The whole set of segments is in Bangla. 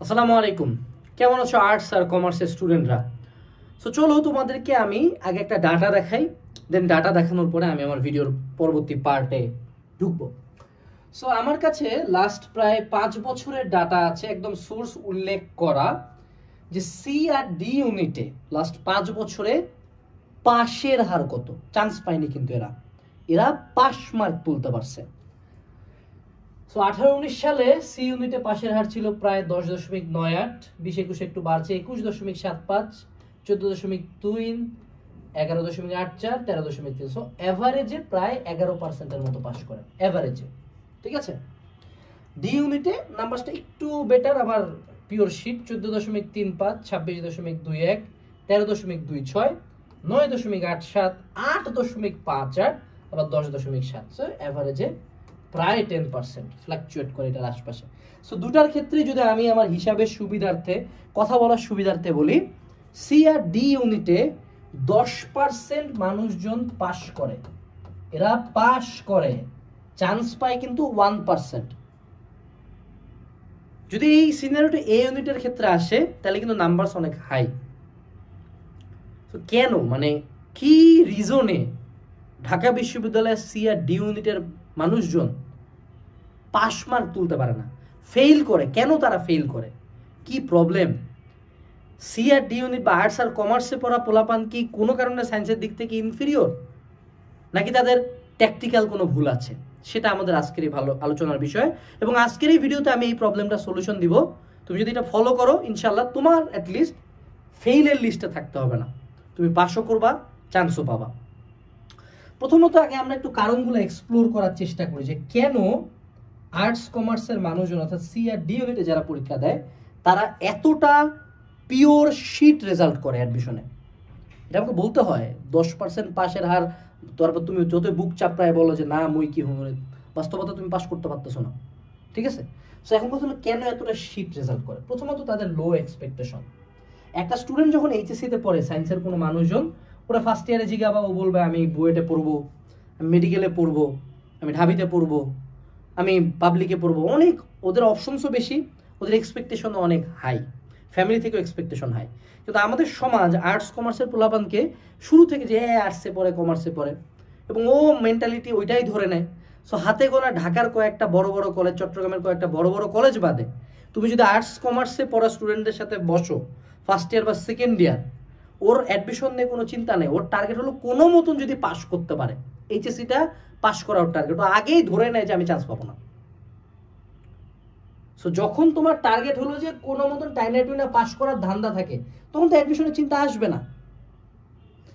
আসসালামু আলাইকুম। কেমন আছো আর্টস আর কমার্সের স্টুডেন্টরা? সো চলো তোমাদেরকে আমি আগে একটা ডাটা দেখাই, দেন ডাটা দেখানোর পরে আমি আমার ভিডিওর পরবর্তী পার্টে ঢুকবো। সো আমার কাছে লাস্ট প্রায় 5 বছরের ডাটা আছে, একদম সোর্স উল্লেখ করা, যে সি আর ডি ইউনিটে লাস্ট 5 বছরে পাশের হার কত। চান্স পায়নি কিন্তু এরা এরা পাশ মার্ক তুলতে পারছে। সো 18-19 সালে সি ইউনিটে পাশের হার ছিল প্রায় 10.98, 20-21 একটু বাড়ছে 21.75, 14.2, 11.84, 13.3। সো এভারেজে প্রায় 11%-এর মতো পাস করে এভারেজে, ঠিক আছে। ডি ইউনিটে নাম্বারটা একটু বেটার, আবার পিওর শিট 14.35, 26.21, 13.26, 9.87, 8.58, আবার 10.7। সো এভারেজে প্রায় 10% ফ্লাকচুয়েট করে এটার আশপাশে। সো দুটার ক্ষেত্রে যদি আমি আমার হিসাবের সুবিধার্থে, কথা বলার সুবিধার্থে বলি, সি আর ডি ইউনিটে 10% মানুষজন পাস করে, এরা পাস করে, চান্স পায় কিন্তু 1%। যদি এই সিনারিওটা এ ইউনিটের ক্ষেত্রে আসে তাহলে কিন্তু নাম্বারস অনেক হাই। তো কেন, মানে কি রিজনে ঢাকা বিশ্ববিদ্যালয়ের সি আর ডি ইউনিটের মানুষজন পাস মার্ক তুলতে পারে না, ফেল করে? কেন তারা ফেল করে, কি প্রবলেম? সি আর ডি ইউনিট বা আর্টস আর কমার্সে পড়া পোলাপান কি কোনো কারণে সায়েন্সের দিক থেকে ইনফিরিয়র, নাকি তাদের ট্যাকটিক্যাল কোনো ভুল আছে? সেটা আমাদের আজকের এই ভালো আলোচনার বিষয়, এবং আজকের এই ভিডিওতে আমি এই প্রবলেমটা সলিউশন দিব। তুমি যদি এটা ফলো করো ইনশাল্লাহ তোমার অ্যাটলিস্ট ফেইলের লিস্টে থাকতে হবে না, তুমি পাসও করবা, চান্সও পাবা। প্রথমত আগে আমরা একটু কারণগুলো এক্সপ্লোর করার চেষ্টা করি যে কেন আর্টস কমার্সের মানুষজন অর্থাৎ সি আর ডি ইউনিটে যারা পরীক্ষা দেয় তারা এতটা পিওর শিট রেজাল্ট করে অ্যাডমিশনে। এটা আমাকে বলতে হয় 10% পাশের হার, তারপর তুমি যতই বুক চাপড়ায় বলো যে না মই কি হুমরে, বাস্তবতা তুমি পাস করতে পারতেছো না, ঠিক আছে। সো এখন কথা হলো কেন এতটা শিট রেজাল্ট করে। প্রথমত তাদের লো এক্সপেকটেশন। একটা স্টুডেন্ট যখন এইচএসসি তে পড়ে, সায়েন্সের কোনো মানুষজন, ওরা ফার্স্ট ইয়ারে জিগাবা, ও বলবে আমি বুয়েটে পড়বো, আমি মেডিকেলে পড়বো, আমি ঢাবিতে পড়বো, আমি পাবলিকে পড়বো, অনেক ওদের অপশনসও বেশি, ওদের এক্সপেকটেশনও অনেক হাই, ফ্যামিলি থেকেও এক্সপেকটেশন হাই। কিন্তু আমাদের সমাজ আর্টস কমার্সের পোলাপানকে শুরু থেকে যে আর্টসে পড়ে কমার্সে পড়ে, এবং ও মেন্টালিটি ওইটাই ধরে নেয়। সো হাতে গোনা ঢাকার কয়েকটা বড় বড় কলেজ, চট্টগ্রামের কয়েকটা বড় বড় কলেজ বাদে তুমি যদি আর্টস কমার্সে পড়া স্টুডেন্টদের সাথে বসো ফার্স্ট ইয়ার বা সেকেন্ড ইয়ার, ওর অ্যাডমিশন নিয়ে কোনো চিন্তা নেই, ওর টার্গেট হলো কোনো মতন যদি পাস করতে পারে, এইচএসসিটা পাস করা ওর টার্গেট, ও আগেই ধরে নেয় যে আমি চান্স পাবো না। সো যখন তোমার টার্গেট হলো যে কোনো মতন টাইনে টুইনে পাস করার ধান্দা থাকে, তখন তো অ্যাডমিশনের চিন্তা আসবে না।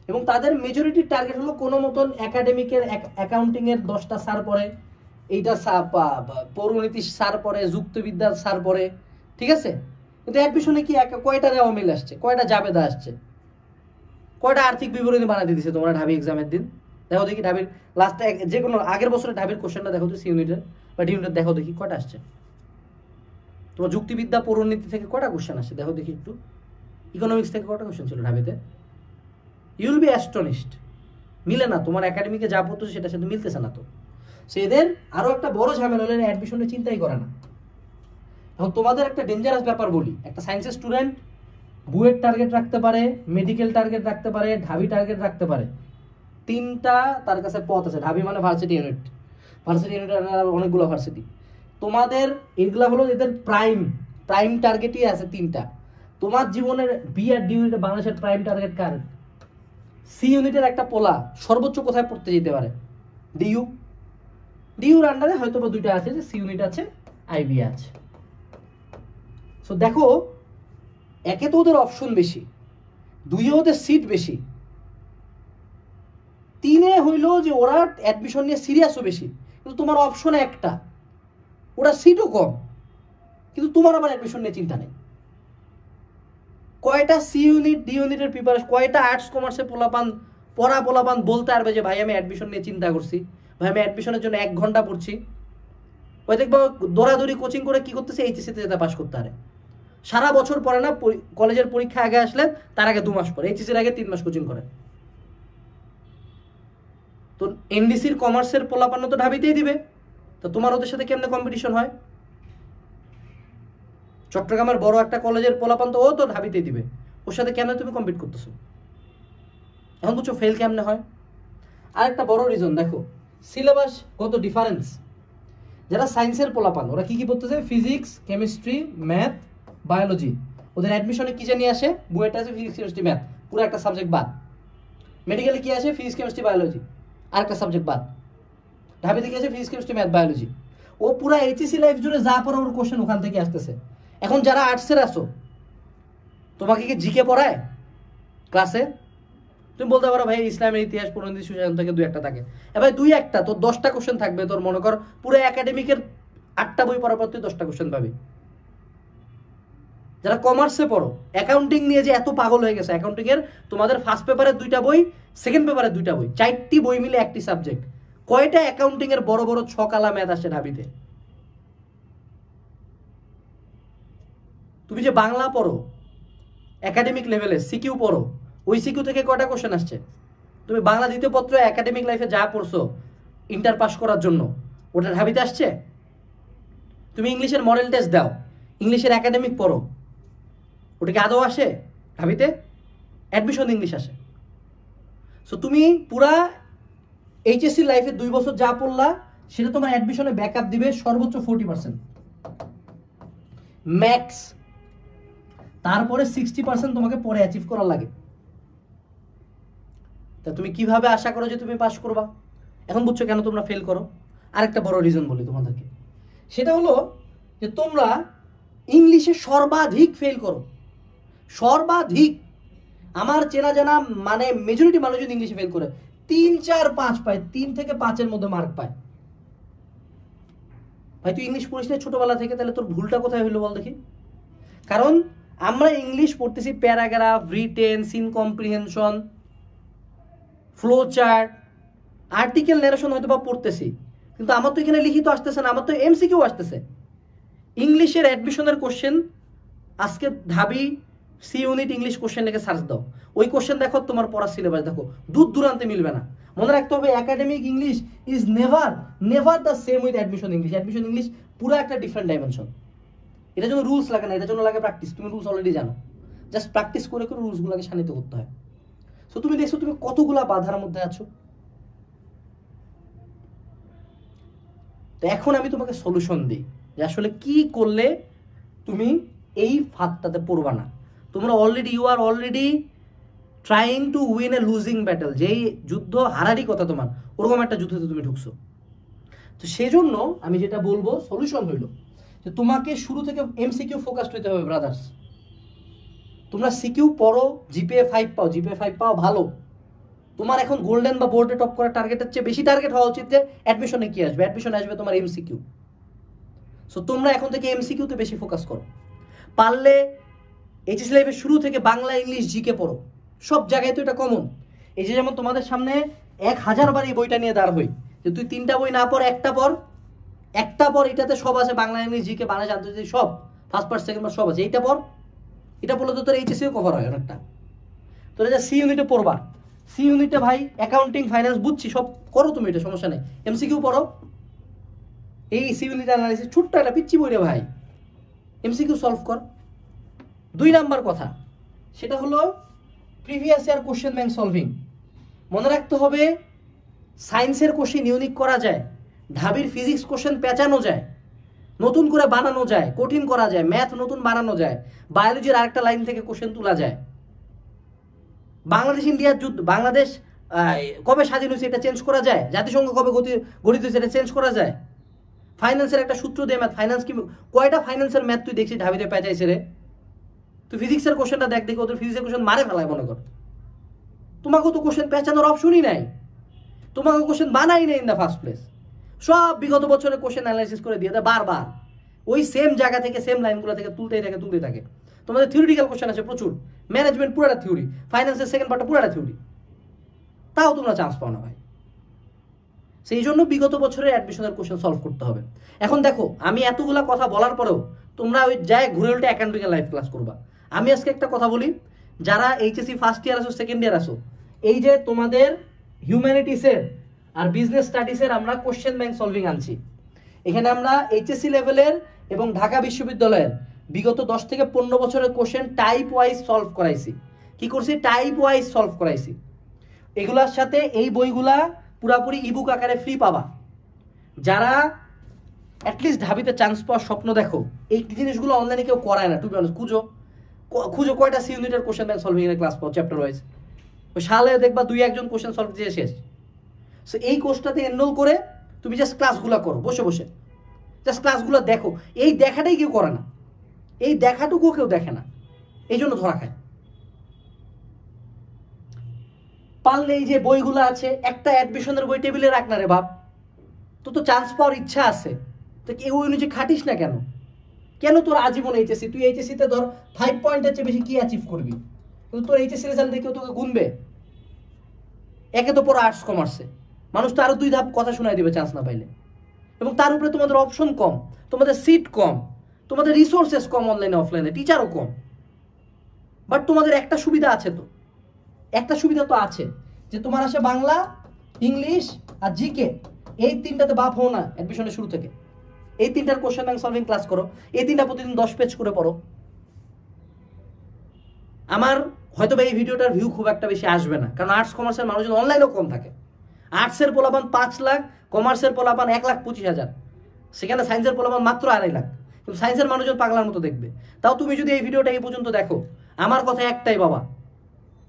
এবং তাদের মেজরিটির টার্গেট হলো কোনো মতন একাডেমিকের, অ্যাকাউন্টিং এর 10টা স্যার পড়ে, এইটা পৌরনীতি স্যার পড়ে, যুক্তিবিদ্যার স্যার পড়ে, ঠিক আছে। কিন্তু অ্যাডমিশনে কি কয়টা রেওয়া মিল আসছে, কয়টা জাবেদা আসছে, কয়টা আর্থিক বিবরণী বানাতে দিছে তোমরা ঢাবি এক্সামের দিন? দেখো দেখি ঢাবির লাস্টে, যে কোনো আগের বছরের ঢাবির কোশ্চেনটা দেখো তো, সি ইউনিটের বা ডি ইউনিটের, দেখো দেখি কয়টা আসছে। তোমার যুক্তিবিদ্যা পৌরনীতি থেকে কয়টা কোশ্চেন আসছে দেখো দেখি একটু। ইকোনমিক্স থেকে কয়টা কোশ্চেন ছিল ঢাবিতে? You will be astonished. মিলে না, তোমার একাডেমিকে যা পড়তো সেটার সাথে মিলতেছে না। তো সে এদের আরো একটা বড় ঝামেলা হলে অ্যাডমিশনের চিন্তাই করে না। এখন তোমাদের একটা ডেঞ্জারাস ব্যাপার বলি, একটা সায়েন্সের স্টুডেন্ট বুয়েট টার্গেট রাখতে পারে, মেডিকেল টার্গেট রাখতে পারে, ঢাবি টার্গেট রাখতে পারে, তিনটা তার কাছে পথ আছে। ঢাবি মানে ভার্সিটি ইউনিট, ভার্সিটি ইউনিট অনেকগুলো ভার্সিটি। তোমাদের এগুলা হলো এদের প্রাইম প্রাইম টার্গেটই আছে তিনটা। তোমার জীবনের বি আর ডি ইউনিটে বাংলাদেশের প্রাইম টার্গেট কার? সি ইউনিটের একটা পোলা সর্বোচ্চ কোথায় পড়তে যেতে পারে? ডিইউ। ডিইউর আন্ডারে হয়তো বা দুইটা আছে, যে সি ইউনিট আছে, আইবি আছে। সো দেখো, একে তো ওদের অপশন বেশি, দুইয়ে ওদের সিট বেশি, তিনে হইলো যে ওরা অ্যাডমিশন নিয়ে সিরিয়াসও বেশি, কিন্তু তোমার অপশন একটা, ওরা সিটও কম, কিন্তু তোমার আবার অ্যাডমিশন নিয়ে চিন্তা নেই। কয়টা সি ইউনিট ডি ইউনিটের প্রিপারেশন, কয়টা আর্টস কমার্সের পোলাপান বলতে পারবে যে ভাই আমি অ্যাডমিশন নিয়ে চিন্তা করছি, ভাই আমি অ্যাডমিশনের জন্য 1 ঘন্টা পড়ছি? ওই দেখবো দৌড়াদৌড়ি কোচিং করে কি করতেছে, এইচএসসি তে যেতে পাস করতে পারে। সারা বছর পরে না, কলেজের পরীক্ষা আগে আসলে তার আগে 2 মাস পরে, এইচএসসির আগে 3 মাস কোচিং করে। তো এনডিসির কমার্সের পোলাপান তো ঢাবিতেই দিবে, তো তোমার ওদের সাথে কেমনে কম্পিটিশন হয়? চট্টগ্রামের বড় একটা কলেজের পোলাপান তো ও তো ঢাবিতে দিবে, ওর সাথে কেন তুমি কম্পিট করতেছো? এখন বুঝছো ফেল কেমনে হয়? আর একটা বড় রিজন দেখো, সিলেবাস কত ডিফারেন্স। যারা সায়েন্সের পোলাপান ওরা কি কি পড়তেছে, ফিজিক্স, কেমিস্ট্রি, ম্যাথ, বায়োলজি। ওদের অ্যাডমিশনে কি জানি আসে, বুয়েটে আছে ফিজিক্স, কেমিস্ট্রি, ম্যাথ, পুরো একটা সাবজেক্ট বাদ। মেডিকেলে কি আসে, ফিজিক্স, কেমিস্ট্রি, বায়োলজি, আর একটা সাবজেক্ট বাদ। ঢাবিতে কি আছে, ফিজিক্স, কেমিস্ট্রি, ম্যাথ, বায়োলজি। ও পুরো এইচএসসি লাইফ জুড়ে যা পড়ে ওর কোশ্চেন ওখান থেকে আসতেছে। এখন যারা আর্টসের আসো, তোমাকে কি জিকে পড়ায় ক্লাসে? তুমি বলতে পারো ভাই ইসলামের ইতিহাস পরিণতি সুশাসন থেকে 2-1টা থাকে। ভাই 2-1টা তোর 10টা কোশ্চেন থাকবে। তোর মনে কর পুরো একাডেমিকের 8টা বই পড়ার পর তুই 10টা কোশ্চেন পাবি। যারা কমার্সে পড়ো, অ্যাকাউন্টিং নিয়ে যে এত পাগল হয়ে গেছে, অ্যাকাউন্টিং এর তোমাদের ফার্স্ট পেপারে 2টা বই, সেকেন্ড পেপারে 2টা বই, 4টি বই মিলে একটি সাবজেক্ট। কয়টা অ্যাকাউন্টিং এর বড় বড় ছকালা ম্যাথ আসে ঢাবিতে? তুমি যে বাংলা পড়ো একাডেমিক লেভেলে, সিকিউ পড়ো, ওই সিকিউ থেকে কয়টা কোশ্চেন আসছে? তুমি বাংলা দ্বিতীয় পত্র একাডেমিক লাইফে যা পড়ছো ইন্টার পাস করার জন্য, ওটা ঢাবিতে আসছে? তুমি ইংলিশের মডেল টেস্ট দাও, ইংলিশের একাডেমিক পড়ো, ওটা কি আদৌ আসে ঢাবিতে? অ্যাডমিশন ইংলিশ আসে। সো তুমি পুরা এইচএসসি লাইফে 2 বছর যা পড়লা সেটা তোমার অ্যাডমিশনে ব্যাকআপ দিবে সর্বোচ্চ 40%, ম্যাক্স। তারপরে 60% তোমাকে পরে অ্যাচিভ করার লাগে। তা তুমি কিভাবে আশা করো যে তুমি পাস করবা? এখন বুঝছো কেন তোমরা ফেল করো? আরেকটা বড় রিজন বলি তোমাদেরকে, সেটা হলো যে তোমরা ইংলিশে সর্বাধিক ফেল করো, সর্বাধিক। আমার চেনা জানা মানে মেজরিটি মানুষ যদি ইংলিশে ফেল করে 3, 4, 5 পায়, 3 থেকে 5-এর মধ্যে মার্ক পায়। ভাই তুই ইংলিশ পড়িস না ছোটবেলা থেকে, তাহলে তোর ভুলটা কোথায় হইলো বল দেখি? কারণ আমরা ইংলিশ পড়তেছি paragraph, written, scene comprehension, flow chart, article, narration হয়তো বা পড়তেছি, কিন্তু আমার তো এখানে লিখিত আসতেছে না, আমার তো এমসিকিউ আসতেছে। ইংলিশের অ্যাডমিশনের কোশ্চেন আজকে ঢাবি সি ইউনিট ইংলিশ কোশ্চেন লিখে সার্চ দাও, ওই কোশ্চেন দেখো, তোমার পড়ার সিলেবাস দেখো, দূর দূরান্তে মিলবে না। মনে রাখতে হবে academic English is never the same with admission English. Admission English পুরো একটা ডিফারেন্ট ডাইমেনশন। এটার জন্য রুলস লাগে না, এটার জন্য লাগে প্র্যাকটিস। তুমি রুলস অলরেডি জানো, জাস্ট প্র্যাকটিস করে করে রুলসগুলোকে শানিত করতে হয়। সো তুমি দেখছো তুমি কতগুলা বাধার মধ্যে আছো। তো এখন আমি তোমাকে সলিউশন দিই যে আসলে কি করলে তুমি এই ফাঁদটাতে পড়বা না। তোমরা you are already trying to win a losing battle, যেই যুদ্ধ হারারই কথা তোমার, ওরকম একটা যুদ্ধতে তুমি ঢুকছো। তো সেজন্য আমি যেটা বলবো সলিউশন হইল যে তোমাকে শুরু থেকে এমসিকিউ ফোকাসড হইতে হবে ব্রাদার্স। তোমরা সিকিউ পড়ো, জিপিএ 5 পাও, জিপিএ 5 পাও ভালো। তোমার এখন গোল্ডেন বা বোর্ডে টপ করার টার্গেটের চেয়ে বেশি টার্গেট হওয়া উচিত যে অ্যাডমিশনে কি আসবে। অ্যাডমিশনে আসবে তোমার এমসিকিউ। সো তোমরা এখন থেকে এমসিকিউতে বেশি ফোকাস করো। পারলে এইচএসসি লাইফের শুরু থেকে বাংলা, ইংলিশ, জিকে পড়ো। সব জায়গায় তো এটা কমন। এই যে যেমন তোমাদের সামনে 1000 বার এই বইটা নিয়ে দাঁড় হই যে তুই 3টা বই না পড়, একটা পড়, এটাতে সব আছে, বাংলা, ইংলিশ, জিকে, বাংলাদেশ, আন্তর্জাতিক সব, ফার্স্ট পার্ট, সেকেন্ড পার্ট সব আছে। এইটা পড়, এটা পড়লে তো তোর এইচএসসিও কভার হয় অনেকটা। তোরা যা সি ইউনিটে পড়বা, সি ইউনিটে ভাই অ্যাকাউন্টিং, ফাইন্যান্স বুঝছি, সব করো তুমি, এটা সমস্যা নেই। এমসিকিউ পড়ো, এই সি ইউনিট অ্যানালাইসিস ছোট্ট একটা পিচ্ছি বই রে ভাই, এমসিকিউ সলভ কর। 2 নাম্বার কথা, সেটা হলো previous year question bank solving. মনে রাখতে হবে সায়েন্সের কোশ্চেন ইউনিক করা যায়, ঢাবির ফিজিক্স কোশ্চেন পেঁচানো যায়, নতুন করে বানানো যায়, কঠিন করা যায়, ম্যাথ নতুন বানানো যায়, বায়োলজির আরেকটা লাইন থেকে কোশ্চেন তোলা যায়। বাংলাদেশ ইন্ডিয়ার যুদ্ধ, বাংলাদেশ কবে স্বাধীন হয়েছে এটা চেঞ্জ করা যায়, জাতিসংঘ কবে গঠিত হয়েছে এটা চেঞ্জ করা যায়। ফাইন্যান্সের একটা সূত্র দিয়ে ম্যাথ, ফাইন্যান্স কি, কয়টা ফাইন্যান্সের ম্যাথ তুই দেখছিস ঢাবিতে পেঁচাইছে রে? তুই ফিজিক্সের কোশ্চেনটা দেখ, দেখে ওদের ফিজিক্সের কোশ্চেন মারে ফেলায় মনে কর। তোমাকেও তো কোশ্চেন পেঁচানোর অপশনই নাই, তোমাকে কোশ্চেন বানাই নেই ইন দ্য ফার্স্ট প্লেস। সব বিগত বছরের কোশ্চেন অ্যানালাইসিস করে দিয়ে দেয় বারবার, ওই সেম জায়গা থেকে সেম লাইনগুলো থেকে তুলতেই থাকে। তোমাদের থিওরিটিক্যাল কোশ্চেন আছে প্রচুর, ম্যানেজমেন্ট পুরোটা থিওরি, ফাইন্যান্সের সেকেন্ড পার্টটা পুরোটা থিওরি, তাও তোমরা চান্স পাও না ভাই। সেই জন্য বিগত বছরের অ্যাডমিশনের কোশ্চেন সলভ করতে হবে। এখন দেখো আমি এতগুলা কথা বলার পরেও তোমরা ওই যায় ঘুরে উল্টে অ্যাকাউন্টিং লাইভ ক্লাস করবা। আমি আজকে একটা কথা বলি, যারা এইচএসসি ফার্স্ট ইয়ার আসো, সেকেন্ড ইয়ার আসো, এই যে তোমাদের হিউম্যানিটিসের আর বিজনেস স্টাডিজের আমরা কোশ্চেন ব্যাংক সলভিং আনছি। এখানে আমরা এইচএসসি লেভেলের এবং ঢাকা বিশ্ববিদ্যালয়ের বিগত 10 থেকে 15 বছরের কোশ্চেন টাইপ ওয়াইজ সলভ করাইছি। কি করছি? টাইপ ওয়াইজ সলভ করাইছি। এগুলার সাথে এই বইগুলা পুরাপুরি ইবুক আকারে ফ্রি পাবা। যারা অ্যাটলিস্ট ঢাবিতে চান্স পাওয়ার স্বপ্ন দেখো, এই জিনিসগুলো অনলাইনে কেউ করায় না। টু বি অনেস্ট, খুঁজো কয়টা সি ইউনিটের কোশ্চেন ব্যাংক সলভিং এর ক্লাস পাও চ্যাপ্টার ওয়াইজ। ওই সালে দেখবা 2-1 কোশ্চেন সলভ দিয়ে শেষ। সো এই কোর্সটাতে এনরোল করে তুমি জাস্ট ক্লাসগুলো করো, বসে বসে জাস্ট ক্লাসগুলো দেখো। এই দেখাটাই কেউ করে না, এই দেখাটুকু কেউ দেখে না, এই জন্য ধরা খায়। পারলে এই যে বইগুলো আছে, একটা অ্যাডমিশনের বই টেবিলে রাখ না রে বাপ। তো চান্স পাওয়ার ইচ্ছা আছে, তো কেউ ওই অনুযায়ী খাটিস না কেন? কেন তোর আজীবন এইচএসসি, তুই এইচএসসিতে ধর 5 পয়েন্টের চেয়ে বেশি কি অ্যাচিভ করবি? কিন্তু তোর এইচএসসি রেজাল্ট দেখে তোকে গুনবে? একে তো পড়ো আর্টস কমার্সে, মানুষ তো আরো 2 ধাপ কথা শোনায় দিবে চান্স না পাইলে। এবং তার উপরে তোমাদের অপশন কম, তোমাদের সিট কম, তোমাদের রিসোর্সেস কম, অনলাইনে অফলাইনে টিচারও কম। বাট তোমাদের একটা সুবিধা আছে, তো একটা সুবিধা তো আছে যে তোমার আসে বাংলা, ইংলিশ আর জিকে। এই 3টাতে বাপ হও না অ্যাডমিশনের শুরু থেকে। এই 3টার কোশ্চেন ব্যাংক সলভিং ক্লাস করো, এই 3টা প্রতিদিন 10 পেজ করে পড়ো। আমার হয়তো এই ভিডিওটার ভিউ খুব একটা বেশি আসবে না, কারণ আর্টস কমার্সের মানুষজন অনলাইনেও কম থাকে। আর্টসের পোলাপান 5 লাখ, কমার্সের পোলাপান 1,25,000, সেখানে সায়েন্সের পোলাপান মাত্র 2.5 লাখ। কিন্তু সায়েন্সের মানুষজন পাগলার মতো দেখবে। তাও তুমি যদি এই ভিডিওটা এই পর্যন্ত দেখো, আমার কথা একটাই বাবা,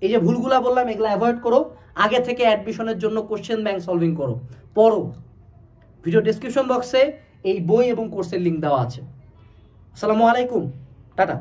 এই যে ভুলগুলা বললাম এগুলা অ্যাভয়েড করো। আগে থেকে অ্যাডমিশনের জন্য কোশ্চেন ব্যাংক সলভিং করো, পড়ো। ভিডিও ডেসক্রিপশন বক্সে এই বই এবং কোর্সের লিঙ্ক দেওয়া আছে। আসসালামু আলাইকুম, টাটা।